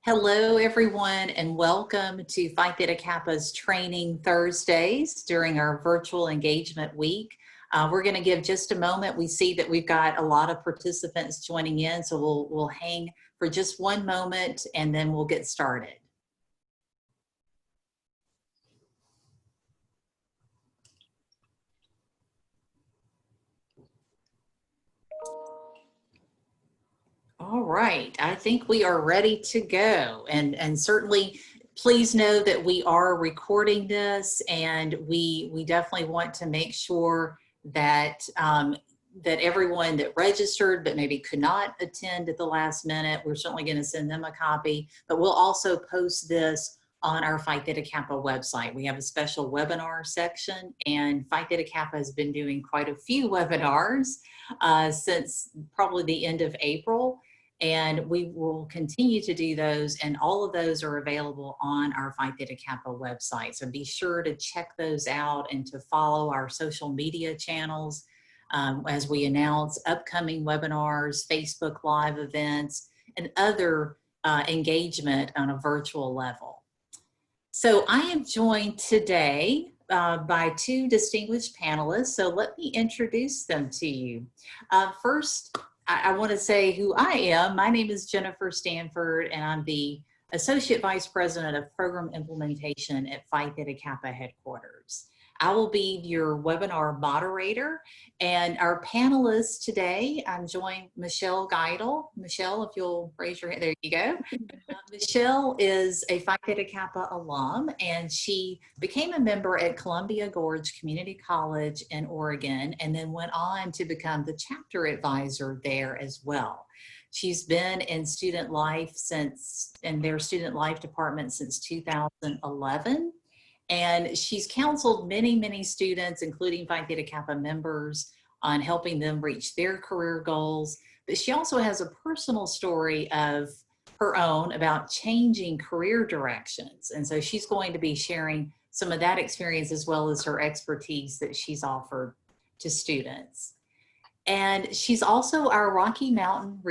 Hello, everyone, and welcome to Phi Theta Kappa's Training Thursdays during our virtual engagement week. We're going to give just a moment. We see that we've got a lot of participants joining in, so we'll hang for just one moment and then we'll get started. All right, I think we are ready to go. And certainly please know that we are recording this, and we definitely want to make sure that that everyone that registered but maybe could not attend at the last minute, we're certainly going to send them a copy, but we'll also post this on our Phi Theta Kappa website. We have a special webinar section, and Phi Theta Kappa has been doing quite a few webinars since probably the end of April. And we will continue to do those, and all of those are available on our Phi Theta Kappa website. So be sure to check those out and to follow our social media channels as we announce upcoming webinars, Facebook Live events, and other engagement on a virtual level. So I am joined today by two distinguished panelists. So let me introduce them to you. First, I want to say who I am. My name is Jennifer Stanford, and I'm the Associate Vice President of Program Implementation at Phi Theta Kappa headquarters. I will be your webinar moderator, and our panelists today, I'm joined Michelle Gietl. Michelle, if you'll raise your hand, there you go. Michelle is a Phi Theta Kappa alum, and she became a member at Columbia Gorge Community College in Oregon, and then went on to become the chapter advisor there as well. She's been in student life in their student life department since 2011. And she's counseled many, many students, including Phi Theta Kappa members, on helping them reach their career goals. But she also has a personal story of her own about changing career directions. And so she's going to be sharing some of that experience as well as her expertise that she's offered to students. And she's also our Rocky Mountain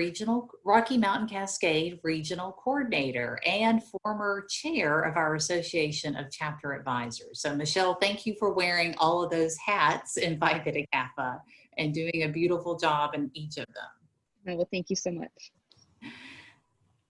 Cascade Regional Coordinator and former chair of our Association of Chapter Advisors. So Michelle, thank you for wearing all of those hats in Phi Theta Kappa and doing a beautiful job in each of them. Well, thank you so much.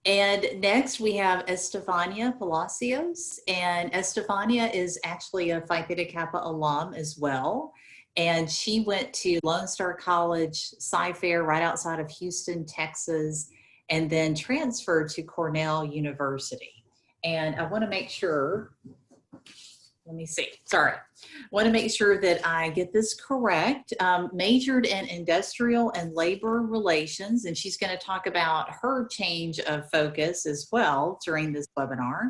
And next we have Estefania Palacios, and Estefania is actually a Phi Theta Kappa alum as well. And she went to Lone Star College Sci-Fair right outside of Houston, Texas, and then transferred to Cornell University. And I want to make sure, let me see, sorry. Want to make sure that I get this correct. Majored in industrial and labor relations, and she's going to talk about her change of focus as well during this webinar.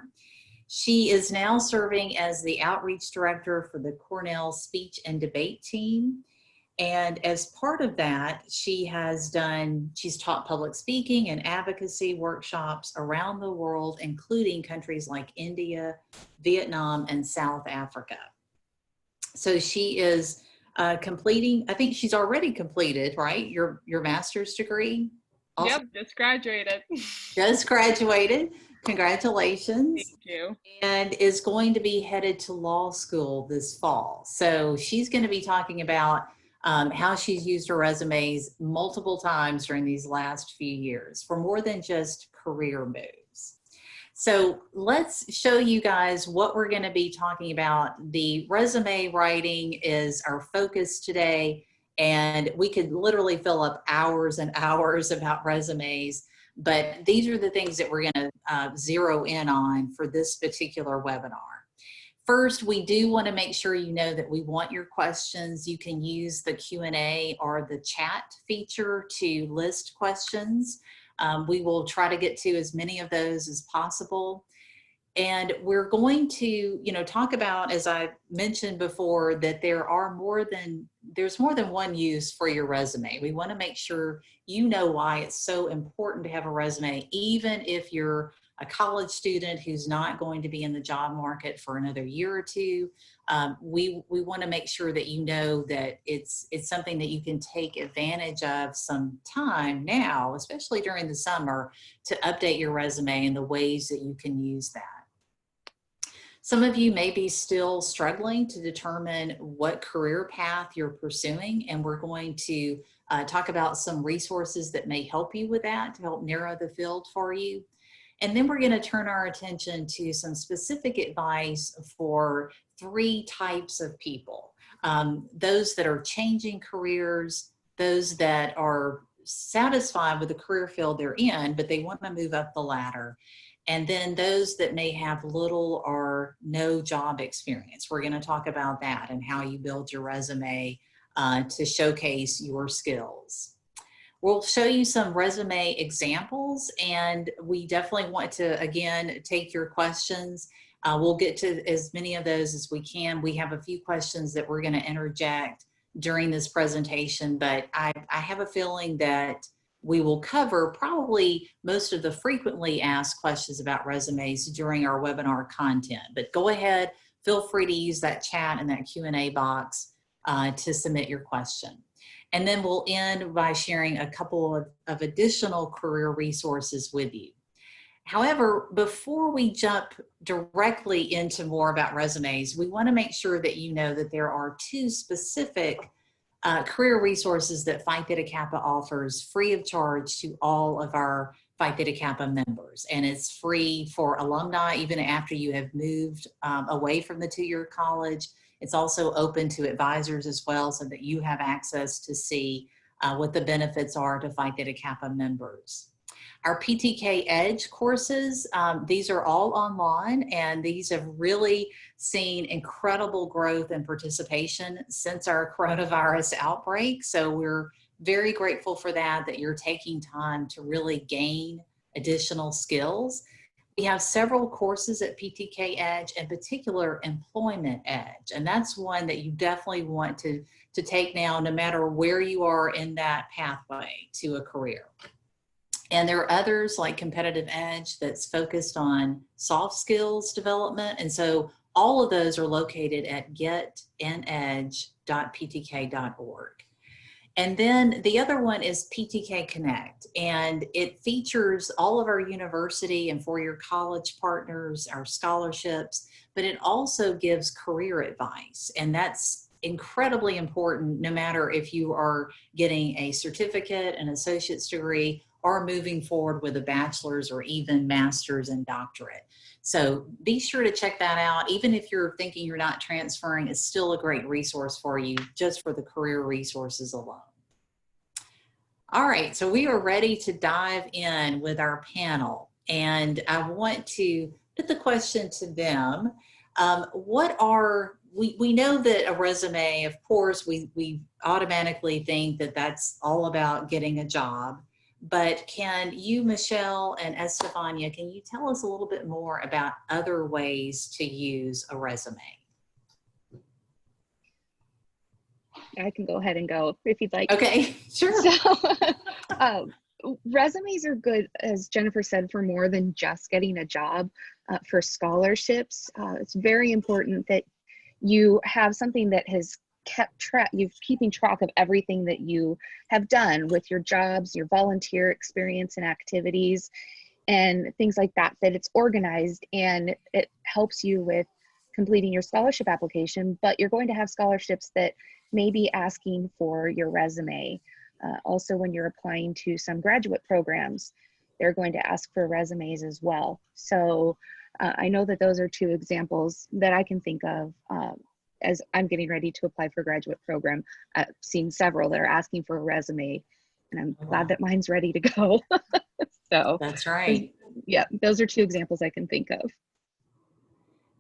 She is now serving as the outreach director for the Cornell speech and debate team. And as part of that, she's taught public speaking and advocacy workshops around the world, including countries like India, Vietnam, and South Africa. So she is completing, I think she's already completed, right? Your master's degree? Also, yep, just graduated. Just graduated. Congratulations. Thank you. And is going to be headed to law school this fall. So she's going to be talking about how she's used her resumes multiple times during these last few years for more than just career moves. So let's show you guys what we're going to be talking about. The resume writing is our focus today, and we could literally fill up hours and hours about resumes. But these are the things that we're going to zero in on for this particular webinar. First, we do want to make sure you know that we want your questions. You can use the Q&A or the chat feature to list questions. We will try to get to as many of those as possible. And we're going to, talk about, as I mentioned before, that there's more than one use for your resume. We want to make sure you know why it's so important to have a resume, even if you're a college student who's not going to be in the job market for another year or two, we want to make sure that you know that it's something that you can take advantage of some time now, especially during the summer, to update your resume and the ways that you can use that. Some of you may be still struggling to determine what career path you're pursuing, and we're going to talk about some resources that may help you with that to help narrow the field for you. And then we're going to turn our attention to some specific advice for 3 types of people. Those that are changing careers, those that are satisfied with the career field they're in, but they want to move up the ladder, and then those that may have little or no job experience. We're going to talk about that and how you build your resume to showcase your skills. We'll show you some resume examples, and we definitely want to, again, take your questions. We'll get to as many of those as we can. We have a few questions that we're going to interject during this presentation, but I have a feeling that we will cover probably most of the frequently asked questions about resumes during our webinar content. But go ahead, feel free to use that chat and that Q&A box to submit your question. And then we'll end by sharing a couple of additional career resources with you. However, before we jump directly into more about resumes, we want to make sure that you know that there are 2 specific career resources that Phi Theta Kappa offers free of charge to all of our Phi Theta Kappa members. And it's free for alumni even after you have moved away from the 2-year college. It's also open to advisors as well, so that you have access to see what the benefits are to Phi Theta Kappa members. Our PTK Edge courses, these are all online, and these have really seen incredible growth and participation since our coronavirus outbreak. So we're very grateful for that you're taking time to really gain additional skills. We have several courses at PTK Edge, in particular Employment Edge, and that's one that you definitely want to take now, no matter where you are in that pathway to a career. And there are others like Competitive Edge that's focused on soft skills development. And so all of those are located at getandedge.ptk.org. And then the other one is PTK Connect, and it features all of our university and 4-year college partners, our scholarships, but it also gives career advice. And that's incredibly important no matter if you are getting a certificate, an associate's degree, or moving forward with a bachelor's or even master's and doctorate. So be sure to check that out. Even if you're thinking you're not transferring, it's still a great resource for you just for the career resources alone. All right, so we are ready to dive in with our panel. And I want to put the question to them. We know that a resume, of course, we automatically think that that's all about getting a job. But can you, Michelle and Estefania, can you tell us a little bit more about other ways to use a resume? I can go ahead and go if you'd like. Okay, sure. So, resumes are good, as Jennifer said, for more than just getting a job. For scholarships, it's very important that you have something that has kept track, you're keeping track of everything that you have done with your jobs, your volunteer experience and activities, and things like that, that it's organized and it helps you with completing your scholarship application. But you're going to have scholarships that may be asking for your resume. Also, when you're applying to some graduate programs, they're going to ask for resumes as well. So I know that those are 2 examples that I can think of as I'm getting ready to apply for a graduate program. I've seen several that are asking for a resume, and I'm glad that mine's ready to go. So that's right. Yeah, those are 2 examples I can think of.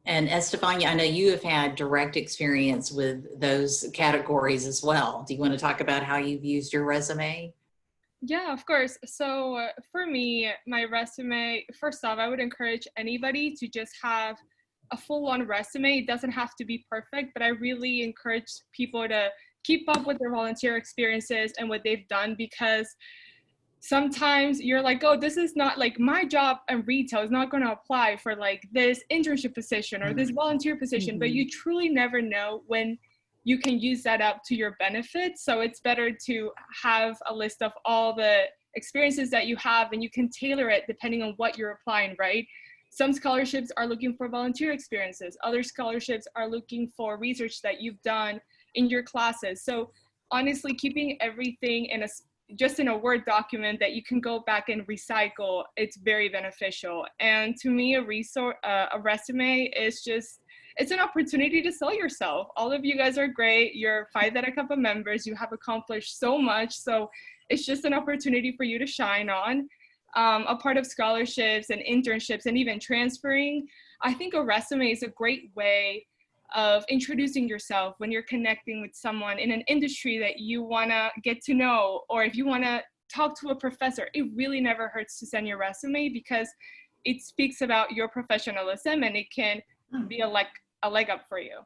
And Estefania, I know you have had direct experience with those categories as well. Do you want to talk about how you've used your resume? Yeah, of course. So for me, my resume, first off, I would encourage anybody to just have a full-on resume. It doesn't have to be perfect, but I really encourage people to keep up with their volunteer experiences and what they've done, because sometimes you're like, oh, this is not like my job in retail is not going to apply for like this internship position or this volunteer position, but you truly never know when you can use that up to your benefit. So it's better to have a list of all the experiences that you have, and you can tailor it depending on what you're applying, right? Some scholarships are looking for volunteer experiences. Other scholarships are looking for research that you've done in your classes. So honestly, keeping everything in just in a Word document that you can go back and recycle, it's very beneficial. And to me, a resume is just, it's an opportunity to sell yourself. All of you guys are great. You're Phi Theta Kappa members. You have accomplished so much. So it's just an opportunity for you to shine on. A part of scholarships and internships and even transferring, I think a resume is a great way of introducing yourself when you're connecting with someone in an industry that you want to get to know, or if you want to talk to a professor. It really never hurts to send your resume because it speaks about your professionalism, and it can be a leg up for you.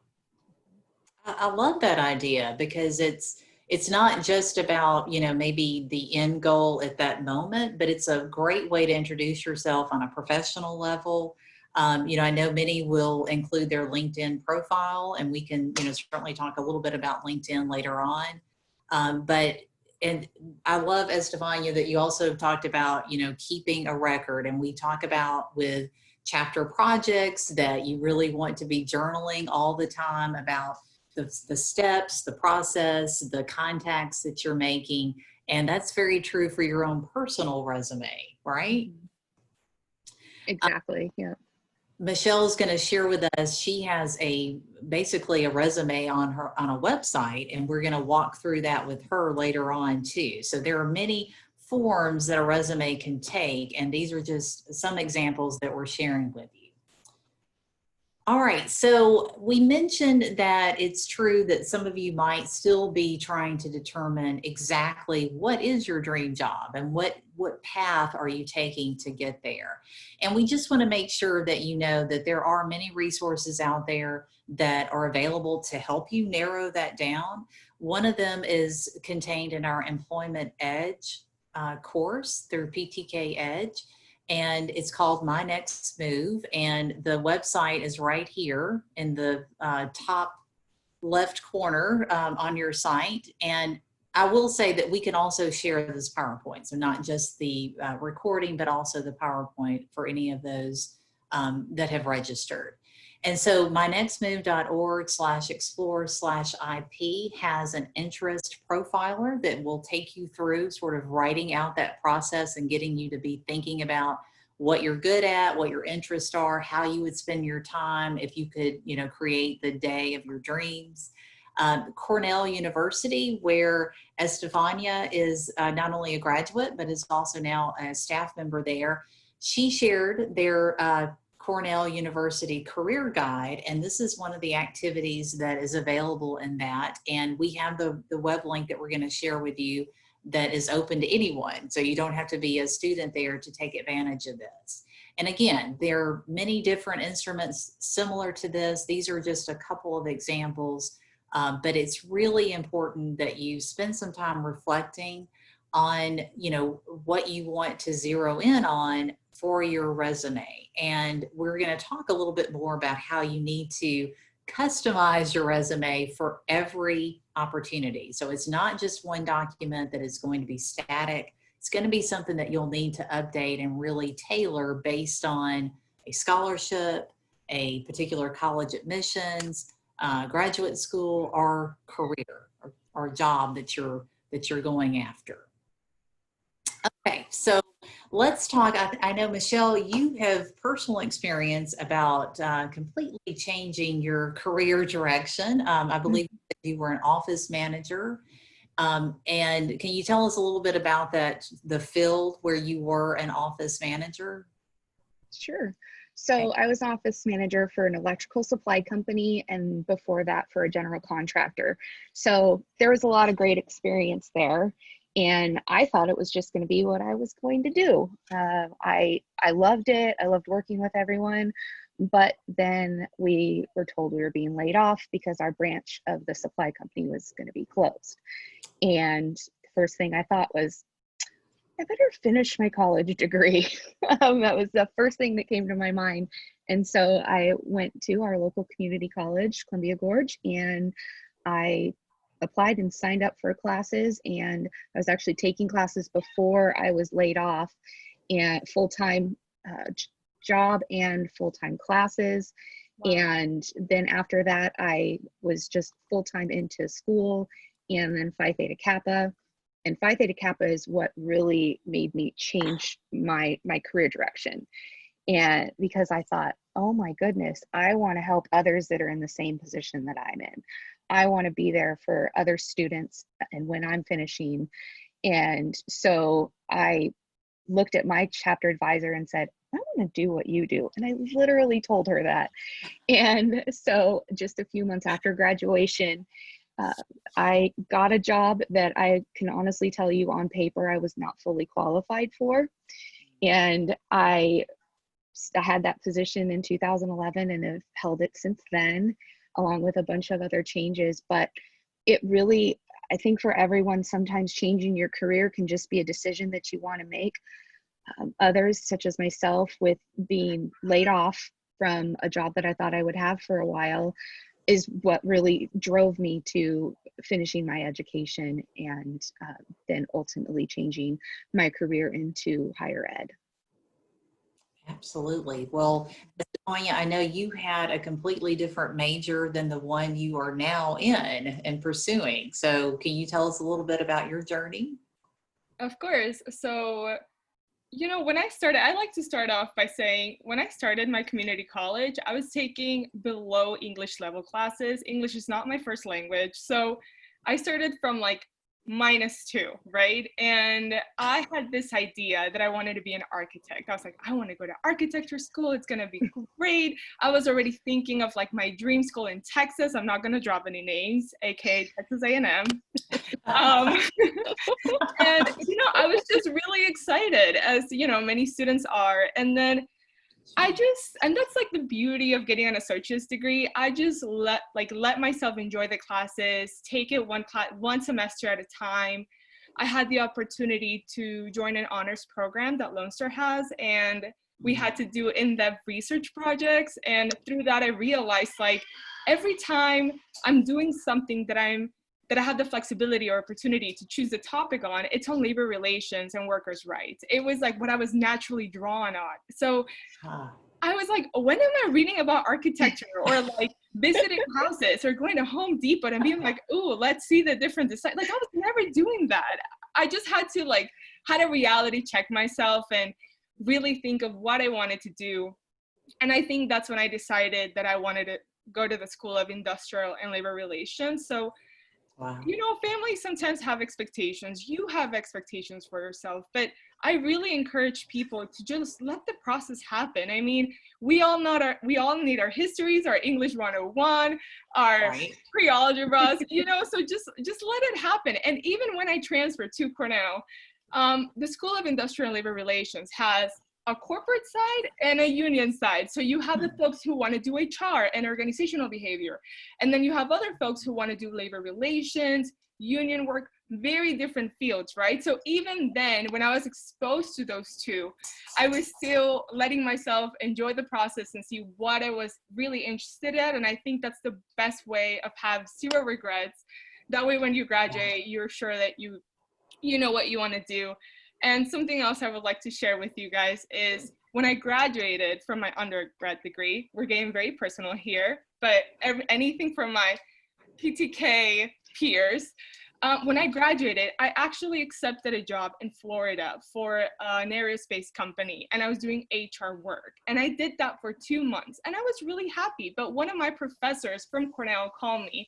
I love that idea because it's not just about, you know, maybe the end goal at that moment, but it's a great way to introduce yourself on a professional level. You know, I know many will include their LinkedIn profile, and we can, you know, certainly talk a little bit about LinkedIn later on. And I love, Estefania, that you also talked about, you know, keeping a record. And we talk about with chapter projects that you really want to be journaling all the time about the steps, the process, the contacts that you're making. And that's very true for your own personal resume, right? Exactly. Yeah. Michelle's going to share with us, she has basically a resume on a website, and we're going to walk through that with her later on too. So there are many forms that a resume can take, and these are just some examples that we're sharing with you. All right, so we mentioned that it's true that some of you might still be trying to determine exactly what is your dream job and what path are you taking to get there. And we just want to make sure that you know that there are many resources out there that are available to help you narrow that down. One of them is contained in our Employment Edge course through PTK Edge. And it's called My Next Move. And the website is right here in the top left corner on your site. And I will say that we can also share this PowerPoint. So not just the recording, but also the PowerPoint for any of those that have registered. And so mynextmove.org/explore/IP has an interest profiler that will take you through sort of writing out that process and getting you to be thinking about what you're good at, what your interests are, how you would spend your time if you could, you know, create the day of your dreams. Cornell University, where Estefania is not only a graduate, but is also now a staff member there. She shared their Cornell University Career Guide, and this is one of the activities that is available in that. And we have the web link that we're going to share with you that is open to anyone. So you don't have to be a student there to take advantage of this. And again, there are many different instruments similar to this. These are just a couple of examples, but it's really important that you spend some time reflecting on, you know, what you want to zero in on for your resume. And we're going to talk a little bit more about how you need to customize your resume for every opportunity. So it's not just one document that is going to be static. It's going to be something that you'll need to update and really tailor based on a scholarship, a particular college admissions, graduate school, or career or job that you're going after. Okay, so let's talk. I know, Michelle, you have personal experience about completely changing your career direction. I believe that you were an office manager. And can you tell us a little bit about that, the field where you were an office manager? Sure. So I was office manager for an electrical supply company, and before that for a general contractor. So there was a lot of great experience there. And I thought it was just going to be what I was going to do. I loved it. I loved working with everyone. But then we were told we were being laid off because our branch of the supply company was going to be closed. And the first thing I thought was, I better finish my college degree. That was the first thing that came to my mind. And so I went to our local community college, Columbia Gorge, and I applied and signed up for classes. And I was actually taking classes before I was laid off, and full-time job and full-time classes. Wow. And then after that, I was just full-time into school, and then Phi Theta Kappa. And Phi Theta Kappa is what really made me change my career direction. And because I thought, oh my goodness, I want to help others that are in the same position that I'm in. I want to be there for other students and when I'm finishing. And so I looked at my chapter advisor and said, I want to do what you do. And I literally told her that. And so just a few months after graduation, I got a job that I can honestly tell you on paper I was not fully qualified for. And I had that position in 2011 and have held it since then, along with a bunch of other changes. But it really, I think for everyone, sometimes changing your career can just be a decision that you want to make. Others, such as myself, with being laid off from a job that I thought I would have for a while, is what really drove me to finishing my education and then ultimately changing my career into higher ed. Absolutely. Well, Estefania, I know you had a completely different major than the one you are now in and pursuing. So can you tell us a little bit about your journey? Of course. So, you know, when I started, I like to start off by saying when I started my community college, I was taking below English level classes. English is not my first language. So I started from like -2, right? And I had this idea that I wanted to be an architect. I was like, I want to go to architecture school. It's going to be great. I was already thinking of like my dream school in Texas. I'm not going to drop any names, aka Texas A&M. And, you know, I was just really excited, as, you know, many students are. And then and that's like the beauty of getting an associate's degree. I just let myself enjoy the classes, take it one semester at a time. I had the opportunity to join an honors program that Lone Star has, and we had to do in-depth research projects. And through that, I realized like every time I'm doing something that I have the flexibility or opportunity to choose the topic on, it's on labor relations and workers' rights. It was like what I was naturally drawn on. So I was like, when am I reading about architecture or like visiting houses or going to Home Depot and being like, ooh, let's see the different design. Like I was never doing that. I just had a reality check myself and really think of what I wanted to do. And I think that's when I decided that I wanted to go to the School of Industrial and Labor Relations. So Wow. you know, families sometimes have expectations. You have expectations for yourself, but I really encourage people to just let the process happen. I mean, we all need our histories, our English 101, our pre-algebras, you know, so just let it happen. And even when I transferred to Cornell, the School of Industrial and Labor Relations has a corporate side and a union side. So you have the folks who want to do HR and organizational behavior. And then you have other folks who want to do labor relations, union work, very different fields, right? So even then, when I was exposed to those two, I was still letting myself enjoy the process and see what I was really interested in. And I think that's the best way of have zero regrets. That way, when you graduate, you're sure that you know what you want to do. And something else I would like to share with you guys is when I graduated from my undergrad degree, we're getting very personal here, but anything from my PTK peers, when I graduated, I actually accepted a job in Florida for an aerospace company, and I was doing HR work. And I did that for 2 months, and I was really happy. But one of my professors from Cornell called me,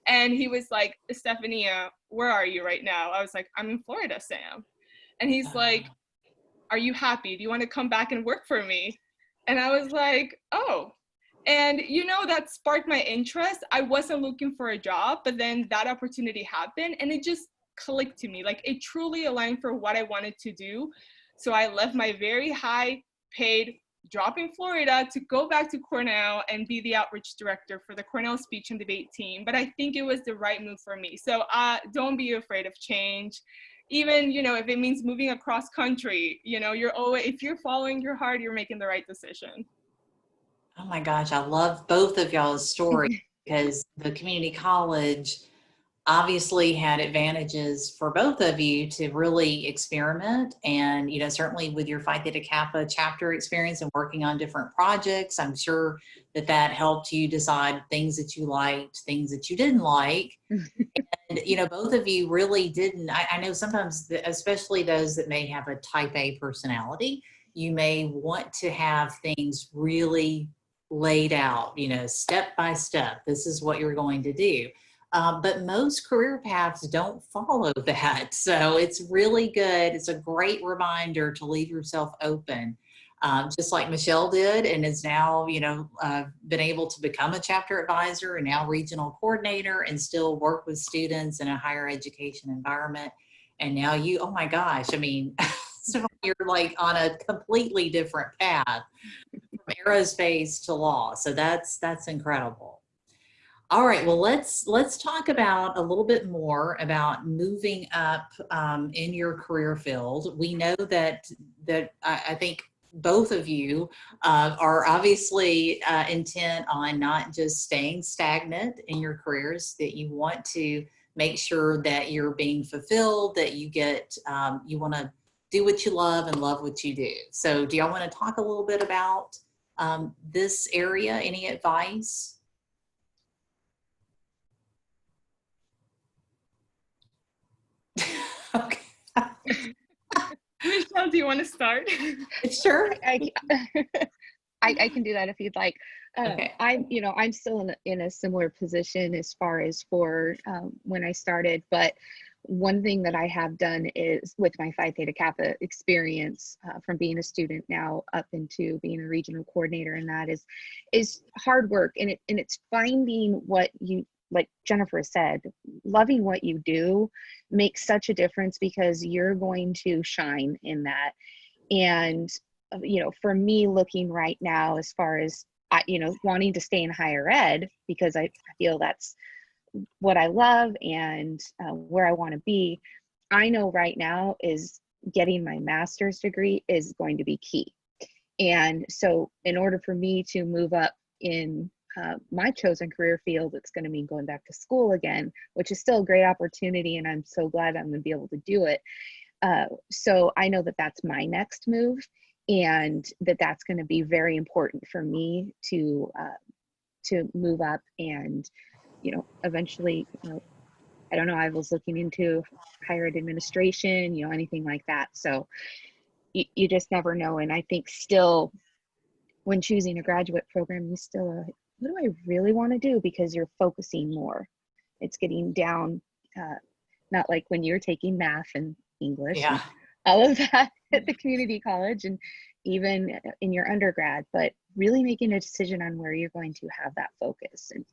and he was like, Estefania, where are you right now? I was like, I'm in Florida, Sam. And he's like, are you happy? Do you want to come back and work for me? And I was like, oh. And, you know, that sparked my interest. I wasn't looking for a job, but then that opportunity happened and it just clicked to me. Like it truly aligned for what I wanted to do. So I left my very high paid job in Florida to go back to Cornell and be the outreach director for the Cornell speech and debate team. But I think it was the right move for me. So don't be afraid of change. even, you know, if it means moving across country, you know, you're always, if you're following your heart, you're making the right decision. Oh my gosh, I love both of y'all's stories because the community college obviously had advantages for both of you to really experiment. And, you know, certainly with your Phi Theta Kappa chapter experience and working on different projects, I'm sure that that helped you decide things that you liked, things that you didn't like. And, you know, both of you really didn't. I know sometimes, especially those that may have a type A personality, you may want to have things really laid out, you know, step by step. This is what you're going to do. But most career paths don't follow that. So it's really good. It's a great reminder to leave yourself open, just like Michelle did, and is now, you know, been able to become a chapter advisor and now regional coordinator and still work with students in a higher education environment. And now you, oh my gosh, I mean, so you're like on a completely different path from aerospace to law. So that's incredible. All right, well, let's talk about a little bit more about moving up in your career field. We know that I think both of you are obviously intent on not just staying stagnant in your careers, that you want to make sure that you're being fulfilled, that you get, you want to do what you love and love what you do. So do y'all want to talk a little bit about this area? Any advice? Okay. Michelle, do you want to start? Sure. I can do that if you'd like. Okay. I'm still in a similar position as far as for when I started, but one thing that I have done is with my Phi Theta Kappa experience from being a student now up into being a regional coordinator, and that is hard work, and it's finding what you, like Jennifer said, loving what you do makes such a difference because you're going to shine in that. And for me, looking right now, as far as wanting to stay in higher ed, because I feel that's what I love and where I want to be, I know right now is getting my master's degree is going to be key. And so in order for me to move up in my chosen career field, it's going to mean going back to school again, which is still a great opportunity. And I'm so glad I'm going to be able to do it. So I know that that's my next move, and that's going to be very important for me to move up and, eventually, I don't know, I was looking into higher ed administration, anything like that. So you just never know. And I think still when choosing a graduate program, you still, what do I really want to do? Because you're focusing more. It's getting down, not like when you're taking math and English, Yeah. and all of that at the community college and even in your undergrad, but really making a decision on where you're going to have that focus and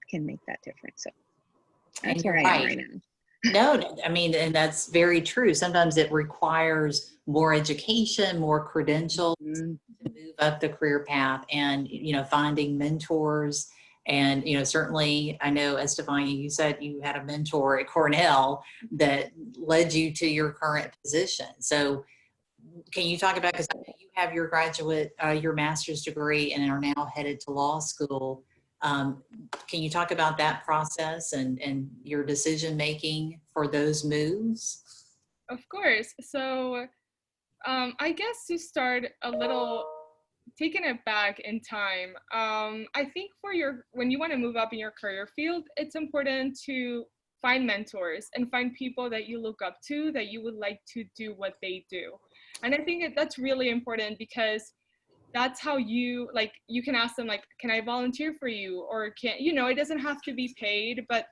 can make that difference. So that's where I am right now. No, I mean, and that's very true. Sometimes it requires more education, more credentials to move up the career path, and, finding mentors. And, certainly I know, Estefania, you said you had a mentor at Cornell that led you to your current position. So can you talk about, because you have your graduate, your master's degree and are now headed to law school. Can you talk about that process and your decision making for those moves? Of course. So I guess to start a little, taking it back in time, I think when you want to move up in your career field, it's important to find mentors and find people that you look up to, that you would like to do what they do. And I think that's really important because that's how you can ask them, like, can I volunteer for you? Or it doesn't have to be paid, but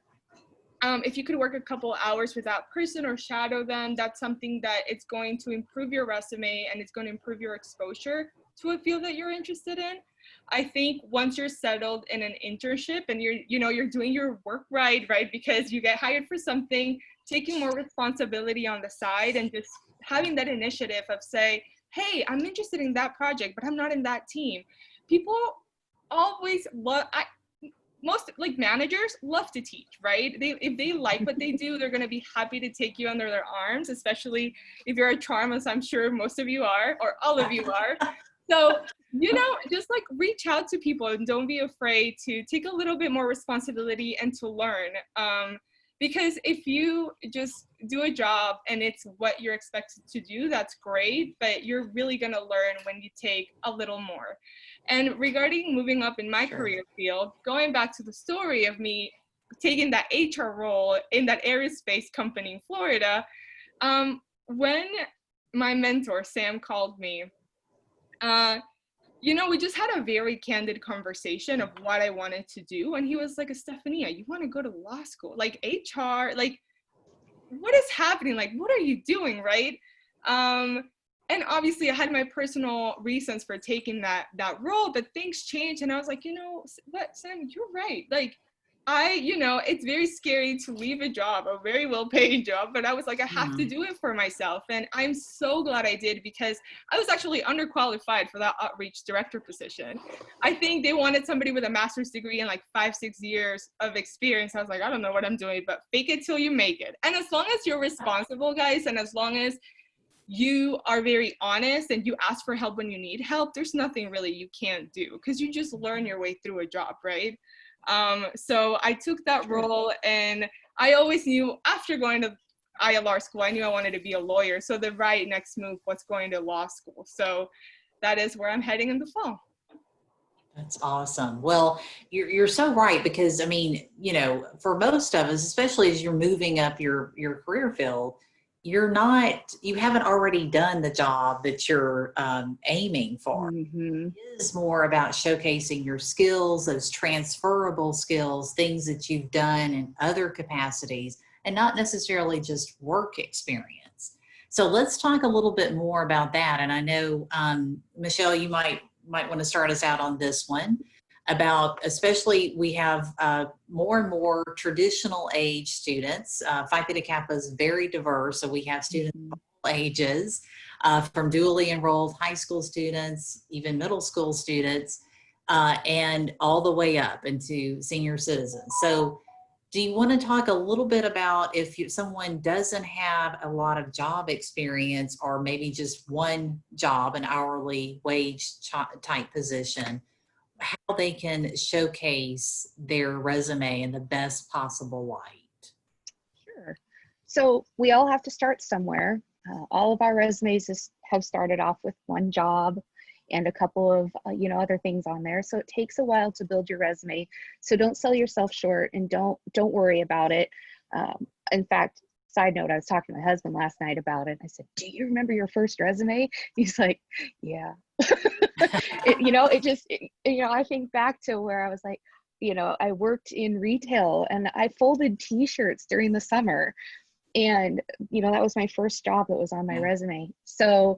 if you could work a couple hours with that person or shadow them, that's something that it's going to improve your resume and it's going to improve your exposure to a field that you're interested in. I think once you're settled in an internship and you're doing your work right, because you get hired for something, taking more responsibility on the side and just having that initiative of say, hey, I'm interested in that project, but I'm not in that team. People always most like managers love to teach, right? If they like what they do, they're going to be happy to take you under their arms, especially if you're a charm, as I'm sure most of you are, or all of you are. So, you know, just like reach out to people and don't be afraid to take a little bit more responsibility and to learn. Because if you just do a job and it's what you're expected to do, that's great, but you're really gonna learn when you take a little more. And regarding moving up in my career field, going back to the story of me taking that HR role in that aerospace company in Florida, when my mentor, Sam, called me, you know, we just had a very candid conversation of what I wanted to do. And he was like, Estefania, you want to go to law school? Like HR, like, what is happening? Like, what are you doing, right? And obviously I had my personal reasons for taking that role, but things changed. And I was like, you know what, Sam, you're right. Like, you know, it's very scary to leave a job, a very well-paid job, but I was like, I have to do it for myself. And I'm so glad I did, because I was actually underqualified for that outreach director position. I think they wanted somebody with a master's degree and like 5-6 years of experience. I was like, I don't know what I'm doing, but fake it till you make it. And as long as you're responsible, guys, and as long as you are very honest and you ask for help when you need help, there's nothing really you can't do, because you just learn your way through a job, right? So I took that role, and I always knew after going to ILR school, I knew I wanted to be a lawyer. So the right next move was going to law school. So that is where I'm heading in the fall. That's awesome. Well, you're so right, because I mean, you know, for most of us, especially as you're moving up your career field, you haven't already done the job that you're aiming for. Mm-hmm. It is more about showcasing your skills, those transferable skills, things that you've done in other capacities, and not necessarily just work experience. So let's talk a little bit more about that. And I know, Michelle, you might want to start us out on this one about, especially we have more and more traditional age students. Phi Theta Kappa is very diverse, so we have students of all ages, from dually enrolled high school students, even middle school students, and all the way up into senior citizens. So do you want to talk a little bit about if someone doesn't have a lot of job experience, or maybe just one job, an hourly wage type position, how they can showcase their resume in the best possible light? Sure. So we all have to start somewhere. All of our resumes have started off with one job and a couple of you know, other things on there. So it takes a while to build your resume. So don't sell yourself short, and don't worry about it. In fact, side note, I was talking to my husband last night about it. I said, do you remember your first resume? He's like, yeah. You know, you know, I think back to where I was like, you know, I worked in retail and I folded t-shirts during the summer. And, you know, that was my first job that was on my resume. So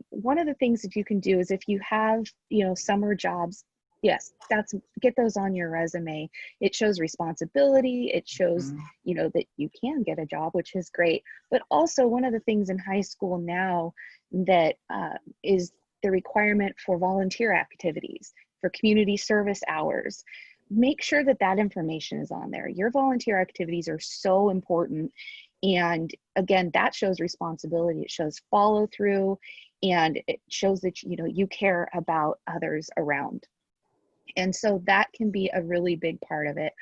one of the things that you can do is, if you have, you know, summer jobs, yes, get those on your resume. It shows responsibility. It shows, you know, that you can get a job, which is great. But also, one of the things in high school now that is the requirement for volunteer activities, for community service hours. Make sure that that information is on there. Your volunteer activities are so important. And again, that shows responsibility. It shows follow through, and it shows that, you know, you care about others around. And so that can be a really big part of it.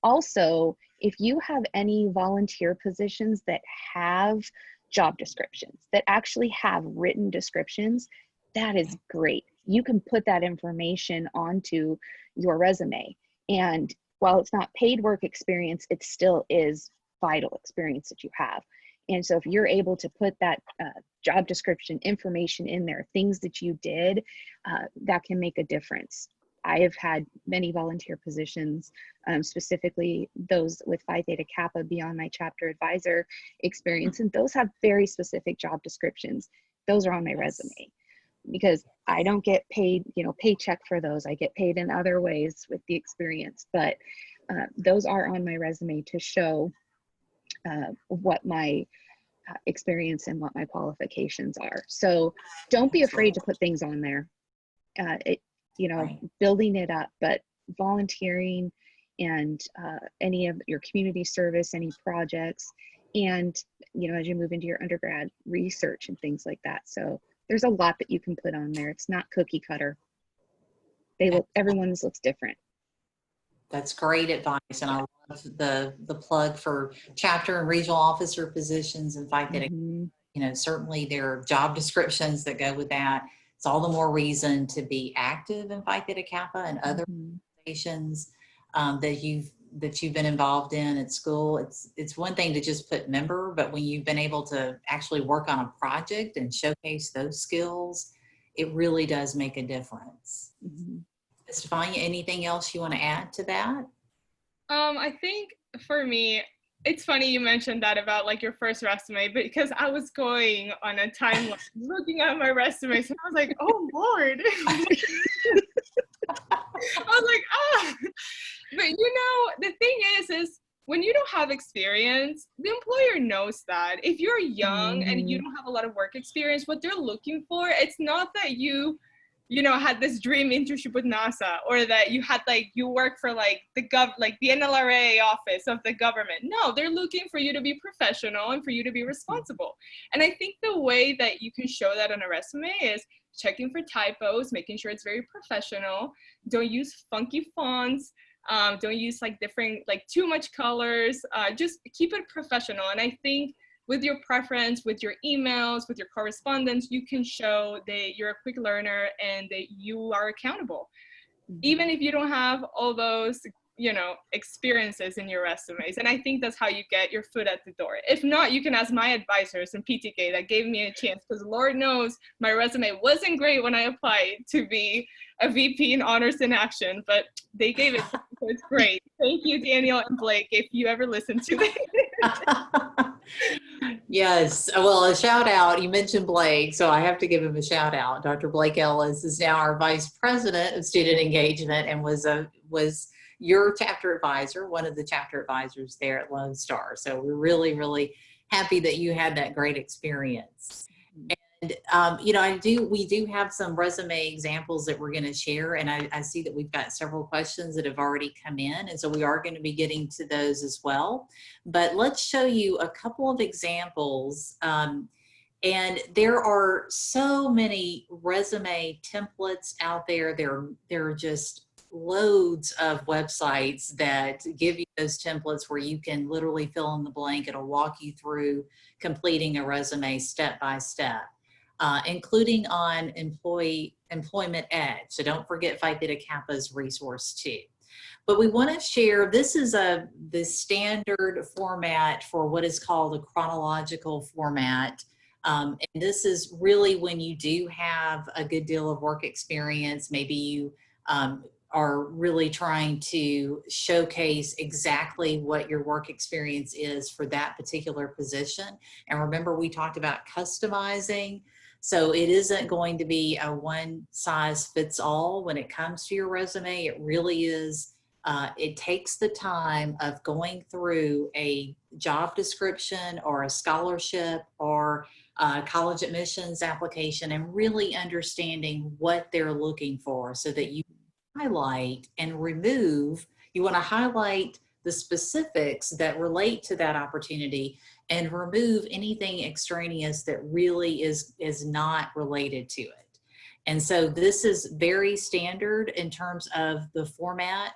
Also, if you have any volunteer positions that have job descriptions, that actually have written descriptions, that is great. You can put that information onto your resume. And while it's not paid work experience, it still is vital experience that you have. And so if you're able to put that job description information in there, things that you did, that can make a difference. I have had many volunteer positions, specifically those with Phi Theta Kappa beyond my chapter advisor experience, and those have very specific job descriptions. Those are on my resume, because I don't get paid, you know, paycheck for those. I get paid in other ways with the experience, but those are on my resume to show what my experience and what my qualifications are. So don't be afraid to put things on there. You know, building it up, but volunteering and any of your community service, any projects, and, you know, as you move into your undergrad, research and things like that. So there's a lot that you can put on there. It's not cookie cutter. Everyone's looks different. That's great advice, and I love the plug for chapter and regional officer positions and Phi Theta. You know, certainly there are job descriptions that go with that. It's all the more reason to be active in Phi Theta Kappa and other organizations that you've been involved in at school. It's one thing to just put member, but when you've been able to actually work on a project and showcase those skills, it really does make a difference. Estefania, anything else you want to add to that? I think for me, it's funny you mentioned that about like your first resume, because I was going on a timeline looking at my resumes and I was like, oh Lord. I was like, ah. But you know, the thing is when you don't have experience, the employer knows that. If you're young and you don't have a lot of work experience, what they're looking for, it's not that you know, had this dream internship with NASA, or that you had like, you work for like the NLRA office of the government. No, they're looking for you to be professional and for you to be responsible. And I think the way that you can show that on a resume is checking for typos, making sure it's very professional. Don't use funky fonts. Don't use like different, like too much colors. Just keep it professional. And I think with your preference, with your emails, with your correspondence, you can show that you're a quick learner and that you are accountable. Even if you don't have all those, you know, experiences in your resumes. And I think that's how you get your foot at the door. If not, you can ask my advisors in PTK that gave me a chance, because Lord knows my resume wasn't great when I applied to be a VP in Honors in Action, but they gave it, so it's great. Thank you, Daniel and Blake, if you ever listen to this. Yes. Well, a shout out. You mentioned Blake, so I have to give him a shout out. Dr. Blake Ellis is now our Vice President of Student Engagement and was your chapter advisor, one of the chapter advisors there at Lone Star. So we're really, really happy that you had that great experience. And, you know, we do have some resume examples that we're going to share. And I see that we've got several questions that have already come in. And so we are going to be getting to those as well. But let's show you a couple of examples. And there are so many resume templates out there. There are just loads of websites that give you those templates where you can literally fill in the blank. It'll walk you through completing a resume step by step, including on Employment Edge. So don't forget Phi Theta Kappa's resource too. But we want to share, this is the standard format for what is called a chronological format. And this is really when you do have a good deal of work experience. Maybe you are really trying to showcase exactly what your work experience is for that particular position. And remember, we talked about customizing. So it isn't going to be a one size fits all when it comes to your resume. It really is, it takes the time of going through a job description or a scholarship or college admissions application and really understanding what they're looking for so that you highlight and remove. You want to highlight the specifics that relate to that opportunity and remove anything extraneous that really is not related to it. And so this is very standard in terms of the format.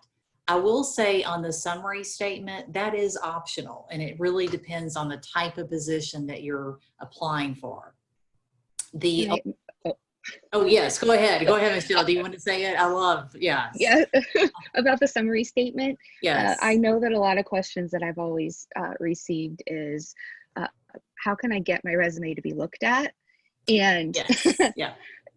I will say on the summary statement, that is optional, and it really depends on the type of position that you're applying for. Oh, yes, go ahead. Go ahead, Michelle. Do you want to say it? I love, yes. Yeah, about the summary statement. Yes. I know that a lot of questions that I've always received is, how can I get my resume to be looked at? And yes.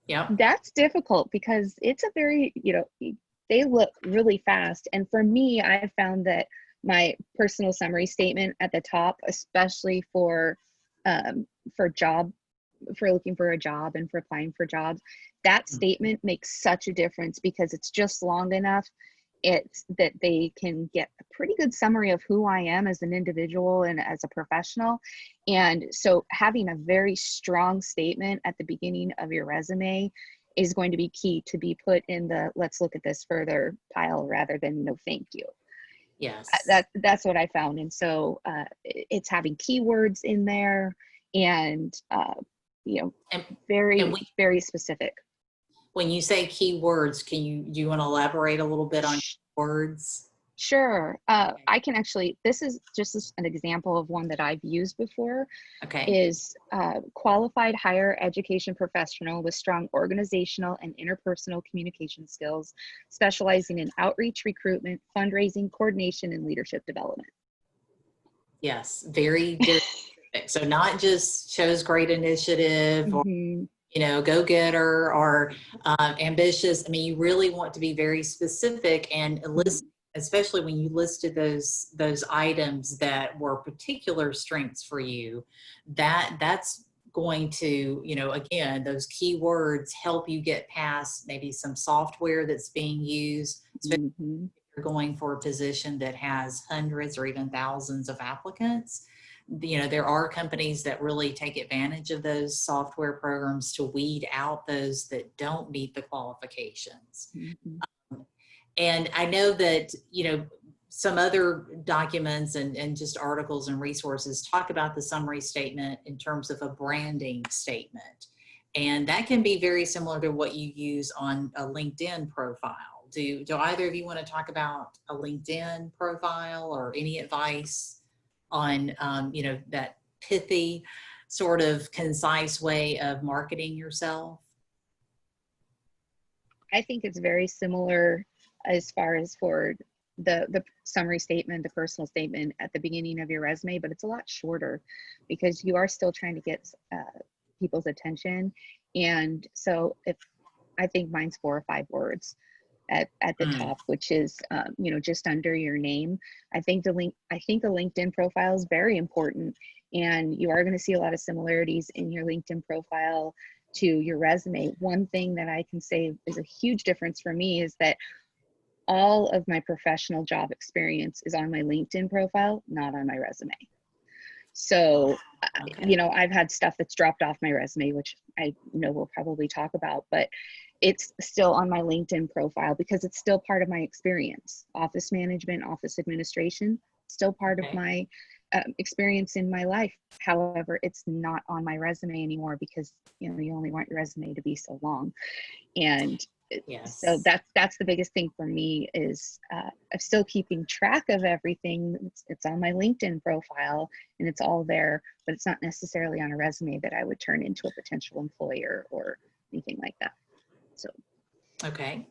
Yeah. That's difficult because it's a very, you know, they look really fast. And for me, I found that my personal summary statement at the top, especially for looking for a job and for applying for jobs, that statement makes such a difference because it's just long enough that they can get a pretty good summary of who I am as an individual and as a professional. And so having a very strong statement at the beginning of your resume is going to be key to be put in the let's look at this further pile rather than no thank you. Yes. That's what I found. And so it's having keywords in there, and you know, And, and very, very specific. when you say keywords, do you want to elaborate a little bit on words? Sure. I can actually, this is just an example of one that I've used before, Okay. is qualified higher education professional with strong organizational and interpersonal communication skills, specializing in outreach, recruitment, fundraising, coordination, and leadership development. Yes. Very, very specific. So not just shows great initiative or, Mm-hmm. go getter or ambitious. I mean, you really want to be very specific and list, especially when you listed those items that were particular strengths for you. That's going to, again, those keywords help you get past maybe some software that's being used, especially Mm-hmm. if you're going for a position that has hundreds or even thousands of applicants. There are companies that really take advantage of those software programs to weed out those that don't meet the qualifications. Mm-hmm. And I know that, some other documents and just articles and resources talk about the summary statement in terms of a branding statement. And that can be very similar to what you use on a LinkedIn profile. Do either of you want to talk about a LinkedIn profile or any advice on, that pithy sort of concise way of marketing yourself? I think it's very similar as far as for the summary statement, the personal statement at the beginning of your resume, but it's a lot shorter because you are still trying to get people's attention. And so I think mine's 4 or 5 words at the top, which is just under your name. I think a LinkedIn profile is very important, and you are going to see a lot of similarities in your LinkedIn profile to your resume. One thing that I can say is a huge difference for me is that all of my professional job experience is on my LinkedIn profile, not on my resume. So, Okay. I've had stuff that's dropped off my resume, which I know we'll probably talk about, but it's still on my LinkedIn profile because it's still part of my experience. Office management, office administration, still part of my experience in my life. However, it's not on my resume anymore because, you only want your resume to be so long. And Yes. so that's the biggest thing for me is I'm still keeping track of everything. It's on my LinkedIn profile and it's all there, but it's not necessarily on a resume that I would turn into a potential employer or anything like that. So. Okay.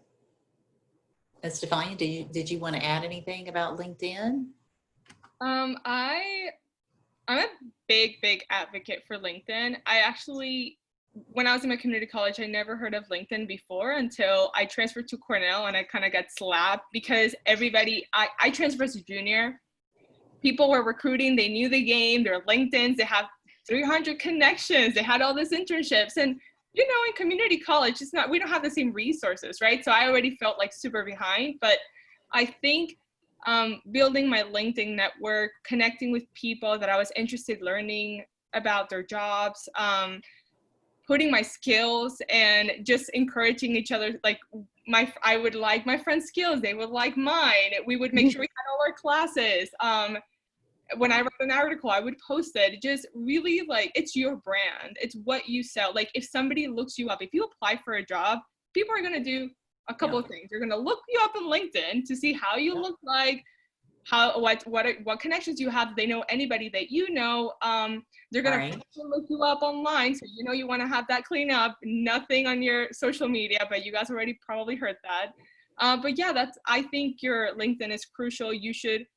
Estefania, did you want to add anything about LinkedIn? I'm a big advocate for LinkedIn. I actually, when I was in my community college, I never heard of LinkedIn before until I transferred to Cornell, and I kind of got slapped because everybody, I transferred as a junior. People were recruiting, they knew the game, their LinkedIns, they have 300 connections, they had all these internships. And, in community college, we don't have the same resources, right? So I already felt like super behind, but I think building my LinkedIn network, connecting with people that I was interested learning about their jobs, putting my skills and just encouraging each other. Like I would like my friend's skills, they would like mine. We would make sure we had all our classes. When I wrote an article, I would post it. Just really it's your brand. It's what you sell. Like if somebody looks you up, if you apply for a job, people are going to do a couple of things. They're going to look you up on LinkedIn to see how you look like, what connections you have. They know anybody that they're going to look you up online. So you want to have that clean up, nothing on your social media, but you guys already probably heard that. But yeah, I think your LinkedIn is crucial. You should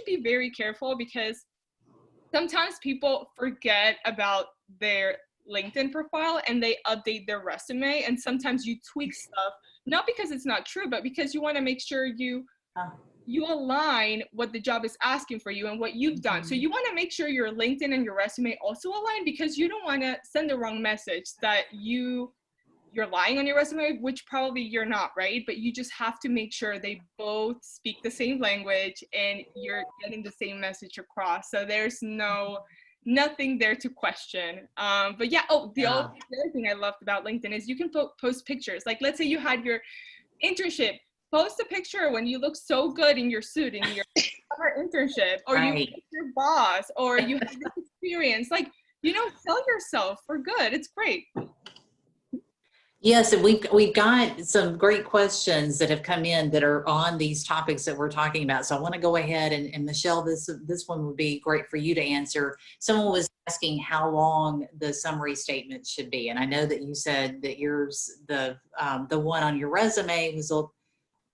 be very careful because sometimes people forget about their LinkedIn profile and they update their resume. And sometimes you tweak stuff, not because it's not true, but because you want to make sure you align what the job is asking for you and what you've done. So you want to make sure your LinkedIn and your resume also align, because you don't want to send the wrong message that you're lying on your resume, which probably you're not, right? But you just have to make sure they both speak the same language and you're getting the same message across. So there's nothing there to question. But yeah, the other thing I loved about LinkedIn is you can post pictures. Like let's say you had your internship post a picture when you look so good in your suit in your summer internship, or you Right. meet your boss, or you have this experience. Like, sell yourself for good. It's great. Yes, and we've got some great questions that have come in that are on these topics that we're talking about. So I want to go ahead and Michelle, this one would be great for you to answer. Someone was asking how long the summary statement should be, and I know that you said that yours, the one on your resume was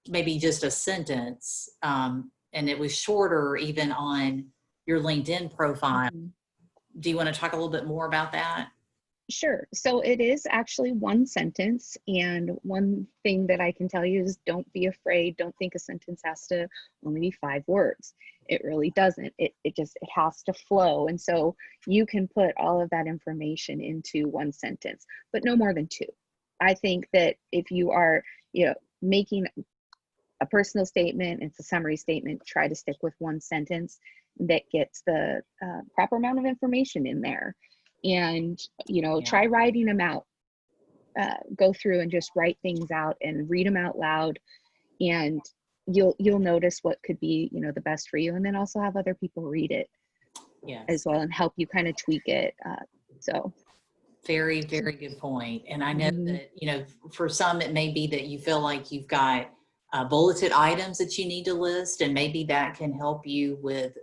maybe just a sentence, and it was shorter even on your LinkedIn profile. Mhm. Do you want to talk a little bit more about that? Sure. So it is actually one sentence. And one thing that I can tell you is don't be afraid. Don't think a sentence has to only be 5 words. It really doesn't. It has to flow. And so you can put all of that information into one sentence, but no more than 2. I think that if you are, making a personal statement, it's a summary statement, try to stick with one sentence that gets the proper amount of information in there. And try writing them out. Go through and just write things out and read them out loud, and you'll notice what could be the best for you, and then also have other people read it as well and help you kind of tweak it. So very, very good point. And I know Mhm. that, for some, it may be that you feel like you've got bulleted items that you need to list, and maybe that can help you with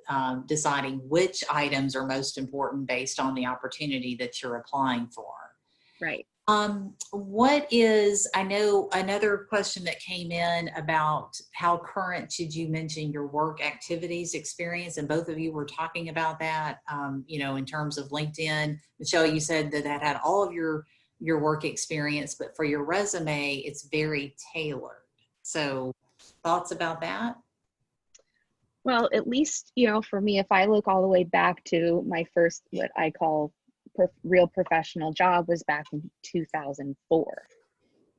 deciding which items are most important based on the opportunity that you're applying for. Right. I know another question that came in about how current should you mention your work activities experience, and both of you were talking about that, in terms of LinkedIn. Michelle, you said that had all of your work experience, but for your resume, it's very tailored. So thoughts about that? Well, at least, for me, if I look all the way back to my first, what I call real professional job, was back in 2004.